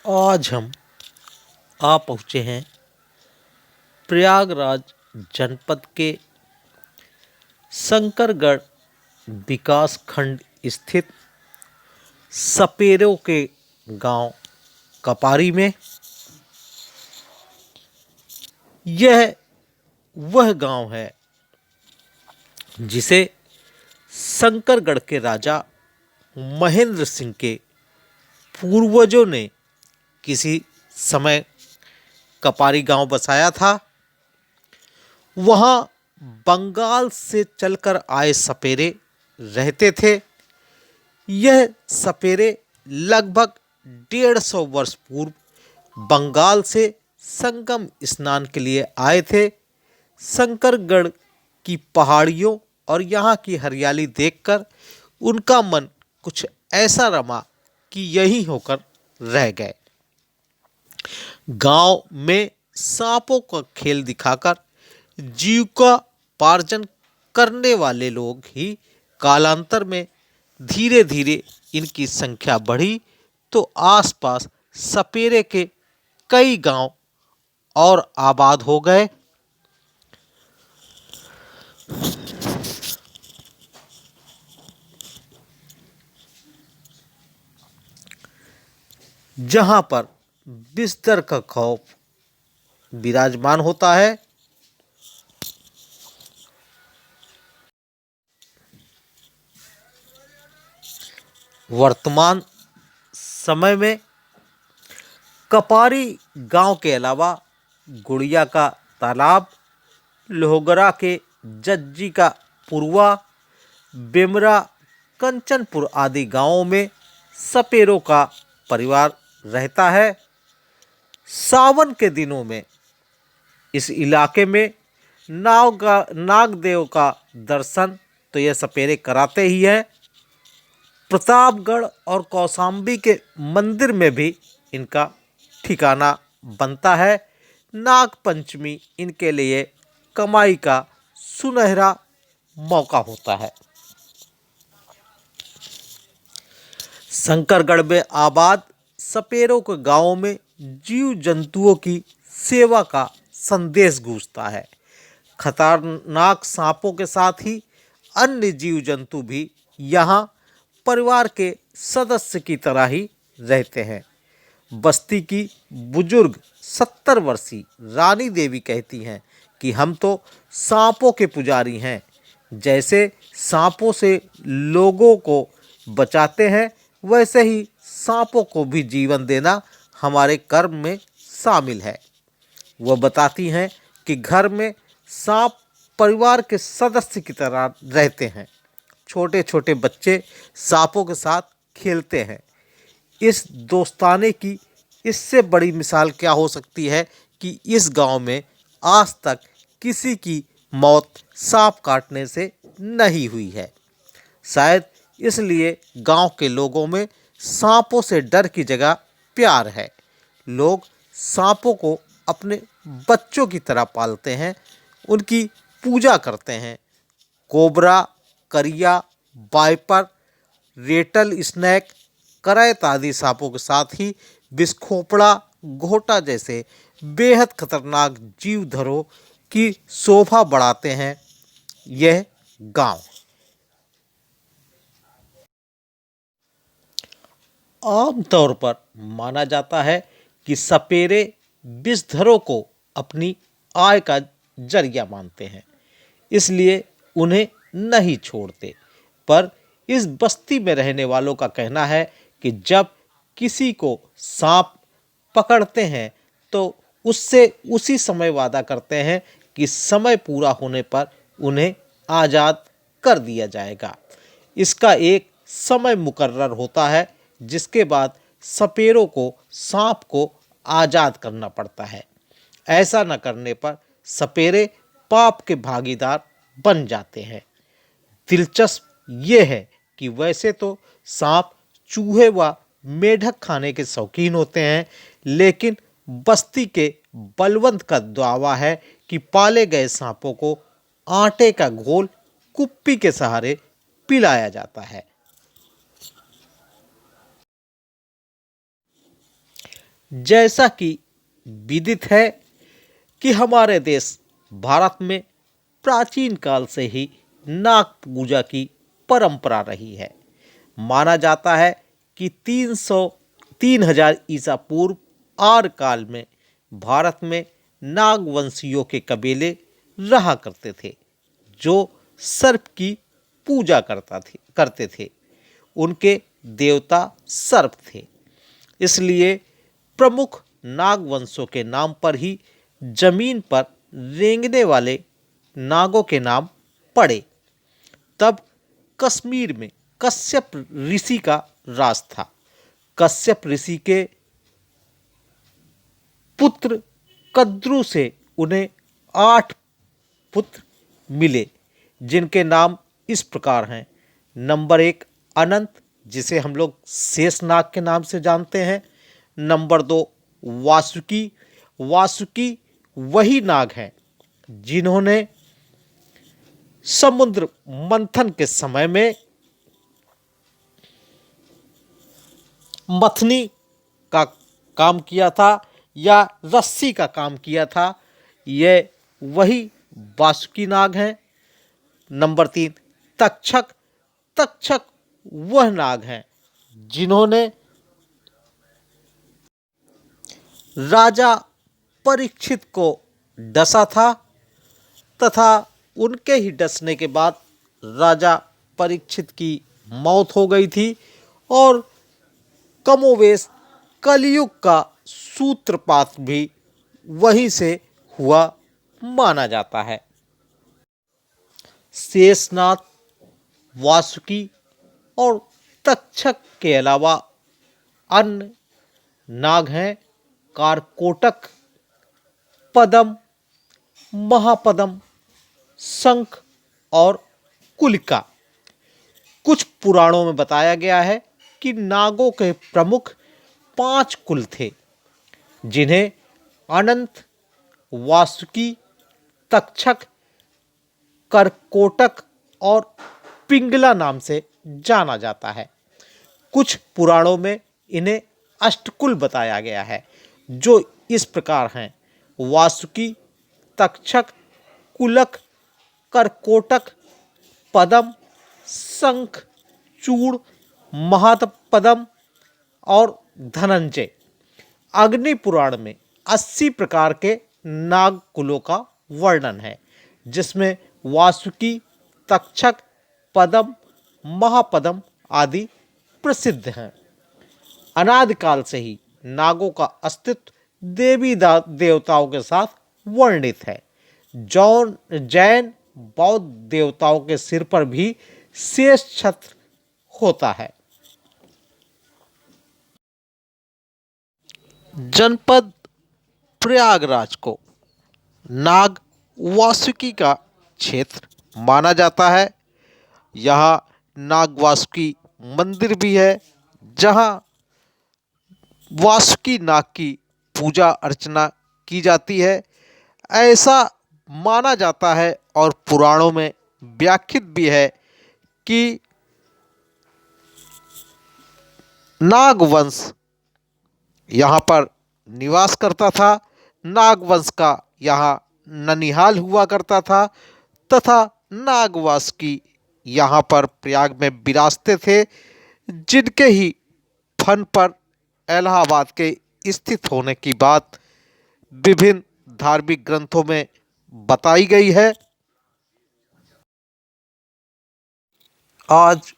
आज हम आ पहुँचे हैं प्रयागराज जनपद के शंकरगढ़ विकास खंड स्थित सपेरों के गांव कपारी में। यह वह गांव है जिसे शंकरगढ़ के राजा महेंद्र सिंह के पूर्वजों ने किसी समय कपारी गांव बसाया था। वहाँ बंगाल से चलकर आए सपेरे रहते थे। यह सपेरे लगभग 150 वर्ष पूर्व बंगाल से संगम स्नान के लिए आए थे। शंकरगढ़ की पहाड़ियों और यहाँ की हरियाली देखकर उनका मन कुछ ऐसा रमा कि यहीं होकर रह गए। गांव में सांपों का खेल दिखाकर जीविकोपार्जन करने वाले लोग ही कालांतर में धीरे धीरे इनकी संख्या बढ़ी तो आसपास सपेरे के कई गांव और आबाद हो गए। जहां पर बिस्तर का खौफ विराजमान होता है। वर्तमान समय में कपारी गांव के अलावा गुड़िया का तालाब, लोहगरा के जज्जी का पुरवा, बेमरा, कंचनपुर आदि गांवों में सपेरों का परिवार रहता है। सावन के दिनों में इस इलाके में नागदेव का दर्शन तो यह सपेरे कराते ही हैं। प्रतापगढ़ और कौशाम्बी के मंदिर में भी इनका ठिकाना बनता है। नाग पंचमी इनके लिए कमाई का सुनहरा मौका होता है। शंकरगढ़ में आबाद सपेरों के गांवों में जीव जंतुओं की सेवा का संदेश गूंजता है। खतरनाक सांपों के साथ ही अन्य जीव जंतु भी यहाँ परिवार के सदस्य की तरह ही रहते हैं। बस्ती की बुजुर्ग 70 वर्षीय रानी देवी कहती हैं कि हम तो सांपों के पुजारी हैं। जैसे सांपों से लोगों को बचाते हैं वैसे ही सांपों को भी जीवन देना हमारे कर्म में शामिल है। वह बताती हैं कि घर में सांप परिवार के सदस्य की तरह रहते हैं। छोटे छोटे बच्चे सांपों के साथ खेलते हैं। इस दोस्ताने की इससे बड़ी मिसाल क्या हो सकती है कि इस गांव में आज तक किसी की मौत सांप काटने से नहीं हुई है। शायद इसलिए गांव के लोगों में सांपों से डर की जगह प्यार है। लोग सांपों को अपने बच्चों की तरह पालते हैं, उनकी पूजा करते हैं। कोबरा, करिया, वाइपर, रेटल स्नैक, करैत आदि सांपों के साथ ही बिस्खोपड़ा, घोटा जैसे बेहद खतरनाक जीवधरों की शोभा बढ़ाते हैं यह गांव। आमतौर पर माना जाता है कि सपेरे विषधरों को अपनी आय का जरिया मानते हैं, इसलिए उन्हें नहीं छोड़ते। पर इस बस्ती में रहने वालों का कहना है कि जब किसी को सांप पकड़ते हैं तो उससे उसी समय वादा करते हैं कि समय पूरा होने पर उन्हें आज़ाद कर दिया जाएगा। इसका एक समय मुकर्रर होता है जिसके बाद सपेरों को सांप को आज़ाद करना पड़ता है। ऐसा न करने पर सपेरे पाप के भागीदार बन जाते हैं। दिलचस्प ये है कि वैसे तो सांप चूहे व मेढक खाने के शौकीन होते हैं, लेकिन बस्ती के बलवंत का दावा है कि पाले गए सांपों को आटे का घोल कुप्पी के सहारे पिलाया जाता है। जैसा कि विदित है कि हमारे देश भारत में प्राचीन काल से ही नाग पूजा की परंपरा रही है। माना जाता है कि 3000 ईसा पूर्व आर्य काल में भारत में नागवंशियों के कबीले रहा करते थे जो सर्प की पूजा करते थे। उनके देवता सर्प थे, इसलिए प्रमुख नागवंशों के नाम पर ही जमीन पर रेंगने वाले नागों के नाम पड़े। तब कश्मीर में कश्यप ऋषि का राज था। कश्यप ऋषि के पुत्र कद्रु से उन्हें 8 पुत्र मिले, जिनके नाम इस प्रकार हैं। नंबर 1 अनंत, जिसे हम लोग शेषनाग के नाम से जानते हैं। नंबर 2 वासुकी। वासुकी वही नाग हैं जिन्होंने समुद्र मंथन के समय में मथनी का काम किया था या रस्सी का काम किया था। ये वही वासुकी नाग हैं। नंबर 3 तक्षक। तक्षक वह नाग हैं जिन्होंने राजा परीक्षित को डसा था तथा उनके ही डसने के बाद राजा परीक्षित की मौत हो गई थी और कमोवेश कलयुग का सूत्रपात भी वहीं से हुआ माना जाता है। शेषनाग, वासुकी और तक्षक के अलावा अन्य नाग हैं कारकोटक, पद्म, महापद्म, शंख और कुलिका। कुछ पुराणों में बताया गया है कि नागों के प्रमुख 5 कुल थे, जिन्हें अनंत, वासुकी, तक्षक, करकोटक और पिंगला नाम से जाना जाता है। कुछ पुराणों में इन्हें अष्टकुल बताया गया है, जो इस प्रकार हैं: वासुकी, तक्षक, कुलक, करकोटक, पद्म, शंख, चूड़, महापद्म और धनंजय। अग्नि पुराण में 80 प्रकार के नाग कुलों का वर्णन है, जिसमें वासुकी, तक्षक, पद्म, महापद्म आदि प्रसिद्ध हैं। अनादिकाल से ही नागों का अस्तित्व देवी देवताओं के साथ वर्णित है। जैन बौद्ध देवताओं के सिर पर भी शेष छत्र होता है। जनपद प्रयागराज को नाग वासुकी का क्षेत्र माना जाता है। यहाँ नाग वासुकी मंदिर भी है, जहाँ वासुकी नाग की पूजा अर्चना की जाती है। ऐसा माना जाता है और पुराणों में व्याख्यात भी है कि नागवंश यहाँ पर निवास करता था। नागवंश का यहाँ ननिहाल हुआ करता था तथा नागवासुकी यहाँ पर प्रयाग में विराजते थे, जिनके ही फन पर इलाहाबाद के स्थित होने की बात विभिन्न धार्मिक ग्रंथों में बताई गई है। आज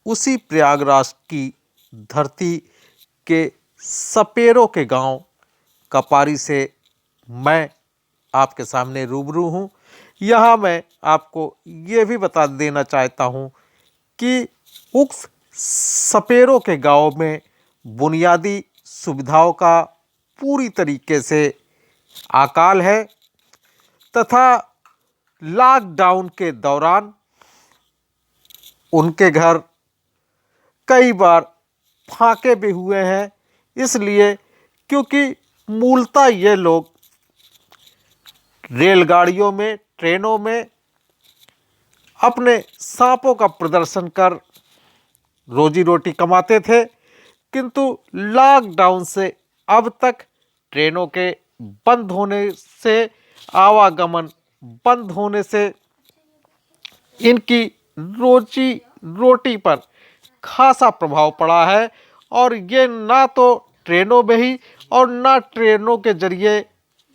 उसी प्रयागराज की धरती के सपेरों के गांव कपारी से मैं आपके सामने रूबरू हूं। यहाँ मैं आपको ये भी बता देना चाहता हूं कि उस सपेरों के गांव में बुनियादी सुविधाओं का पूरी तरीके से अकाल है तथा लॉकडाउन के दौरान उनके घर कई बार फाके भी हुए हैं, इसलिए क्योंकि मूलतः ये लोग रेलगाड़ियों में, ट्रेनों में अपने सांपों का प्रदर्शन कर रोजी रोटी कमाते थे, किंतु लॉकडाउन से अब तक ट्रेनों के बंद होने से, आवागमन बंद होने से इनकी रोजी रोटी पर खासा प्रभाव पड़ा है। और ये ना तो ट्रेनों में ही और ना ट्रेनों के जरिए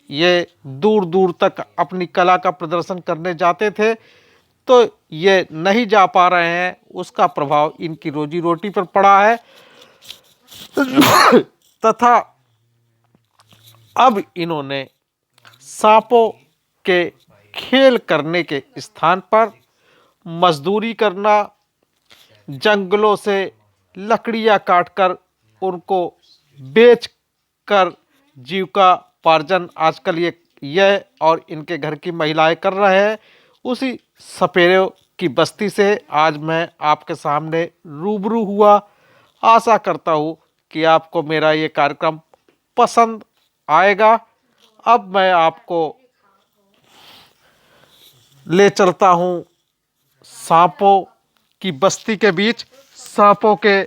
ये दूर दूर तक अपनी कला का प्रदर्शन करने जाते थे, तो ये नहीं जा पा रहे हैं। उसका प्रभाव इनकी रोजी रोटी पर पड़ा है। तथा अब इन्होंने सांपों के खेल करने के स्थान पर मजदूरी करना, जंगलों से लकड़ियां काटकर उनको बेचकर जीविकोपार्जन आजकल यह और इनके घर की महिलाएं कर रहे हैं। उसी सपेरों की बस्ती से आज मैं आपके सामने रूबरू हुआ। आशा करता हूँ कि आपको मेरा ये कार्यक्रम पसंद आएगा। अब मैं आपको ले चलता हूँ सांपों की बस्ती के बीच, सांपों के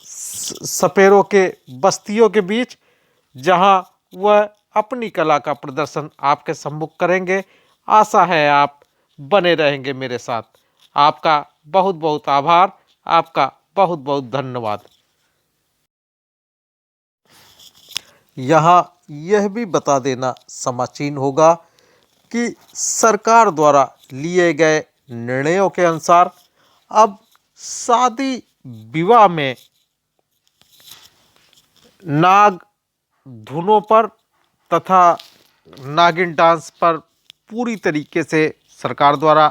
सपेरों के बस्तियों के बीच, जहाँ वह अपनी कला का प्रदर्शन आपके सम्मुख करेंगे। आशा है आप बने रहेंगे मेरे साथ। आपका बहुत बहुत आभार, आपका बहुत बहुत धन्यवाद। यहाँ यह भी बता देना समाचीन होगा कि सरकार द्वारा लिए गए निर्णयों के अनुसार अब शादी विवाह में नाग धुनों पर तथा नागिन डांस पर पूरी तरीके से सरकार द्वारा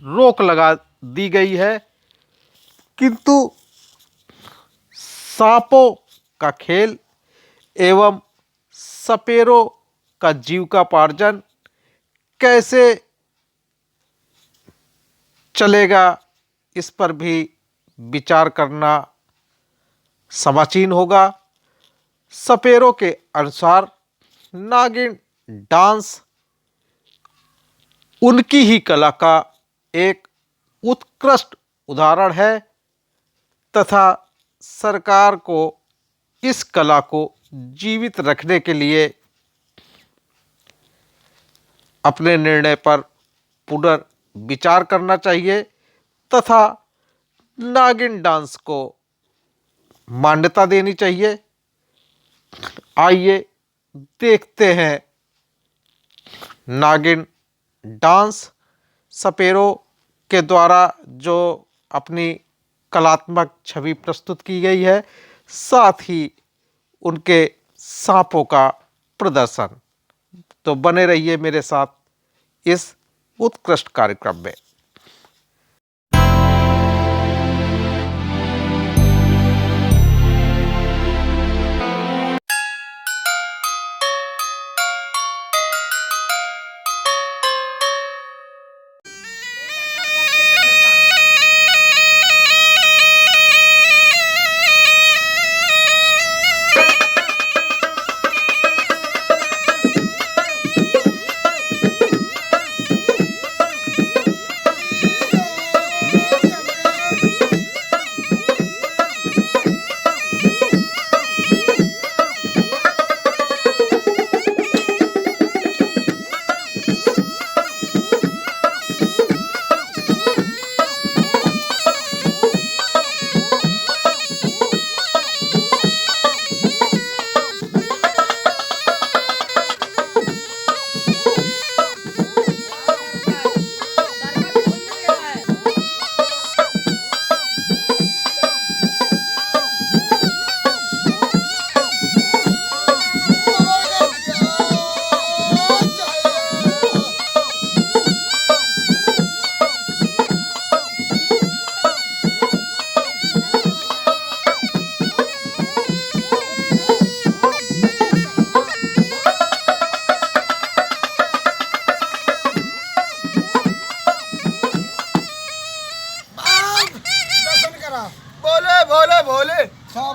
रोक लगा दी गई है, किंतु सांपों का खेल एवं सपेरों का जीविकोपार्जन कैसे चलेगा, इस पर भी विचार करना समाचीन होगा। सपेरों के अनुसार नागिन डांस उनकी ही कला का एक उत्कृष्ट उदाहरण है तथा सरकार को इस कला को जीवित रखने के लिए अपने निर्णय पर पुनर्विचार करना चाहिए तथा नागिन डांस को मान्यता देनी चाहिए। आइए देखते हैं नागिन डांस सपेरों के द्वारा जो अपनी कलात्मक छवि प्रस्तुत की गई है, साथ ही उनके सांपों का प्रदर्शन। तो बने रहिए मेरे साथ इस उत्कृष्ट कार्यक्रम में।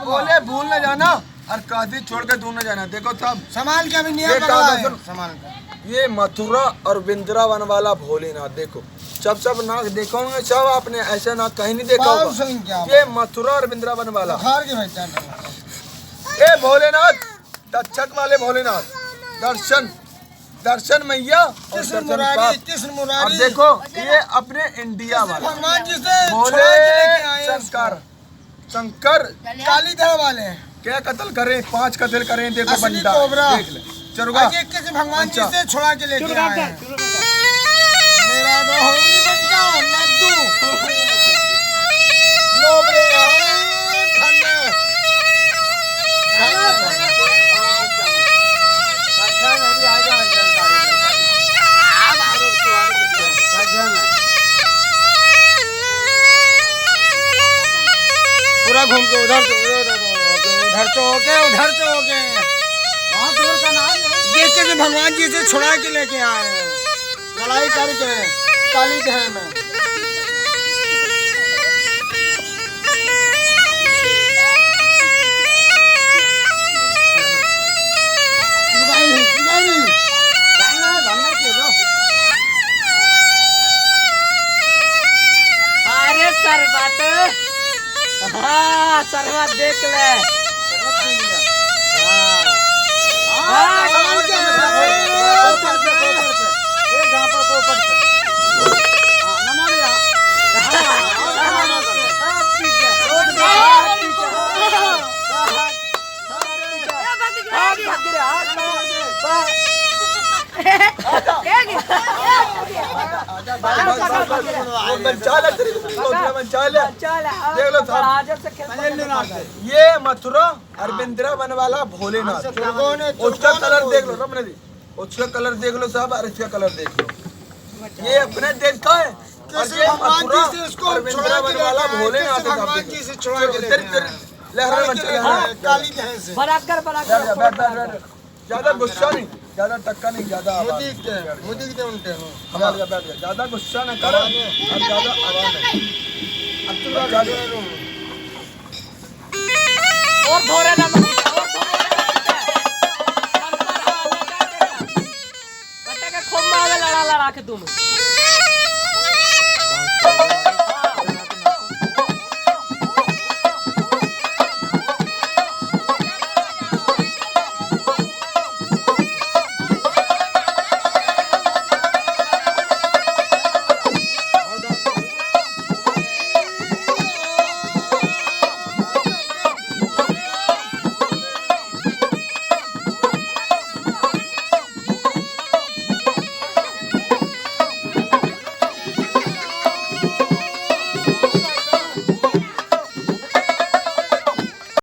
बोले भूल न जाना और काशी छोड़ के दूर न जाना। देखो साहब संभाल के अभी नियम पकड़ा है। संभाल के। ये मथुरा और वृंदावन वाला भोलेनाथ देखो, सब नाग देखोगे सब आपने ऐसा नाग कहीं नहीं देखा होगा। ये मथुरा और वृंदावन वाला ए भोलेनाथ, दक्षक वाले भोलेनाथ, दर्शन दर्शन मैया और कृष्ण दर्शन मुरारी, प्राप्त। कृष्ण अब मुरारी। देखो ये अपने इंडिया वाले भगवान जी से भोले छुड़ा के लेके आए हैं शंकर, शंकर काली धड़ वाले क्या कत्ल करें, 5 कत्ल करें, देखो असली बंदा कोबरा। देख ले चरुगा। आज एक किसी भगवान जी अच्छा। से छुड़ा के लेके आए हैं। मेरा होली बन जाओ लड्डू लोबरे ठंडे पूरा घूम के उधर से होके बहुत दूर का नाम देख के भगवान जी से छुड़ा के लेके आए हैं, लड़ाई करके काली दह में। अरे सरबत, हाँ सरबत देख ले। देख लो साहब, ये मथुरा और वृंदावन वाला भोलेनाथ, उसका कलर देख लो रमन जी, उसका कलर देख लो साहब और इसका कलर देख लो, ये अपने देश का है और ये मथुरा और वृंदावन वाला भोलेनाथ है। भगवान जी से छुड़ा के लेके आए हैं। लहरा बन चले, काली दह से बराकर बराकर बैठ बैठ बैठ, ज्यादा गुस्सा नहीं, ज्यादा टक्का नहीं, ज्यादा आवाज मुदी के उल्टे हो। बैठ जा, बैठ जा, ज्यादा गुस्सा न करो और ज्यादा आवाज नहीं। अब तुम लोग जा दो। और धोरे ना मत और धोरे ना कट्टा के खूब मारे लड़ा लड़ा के तुम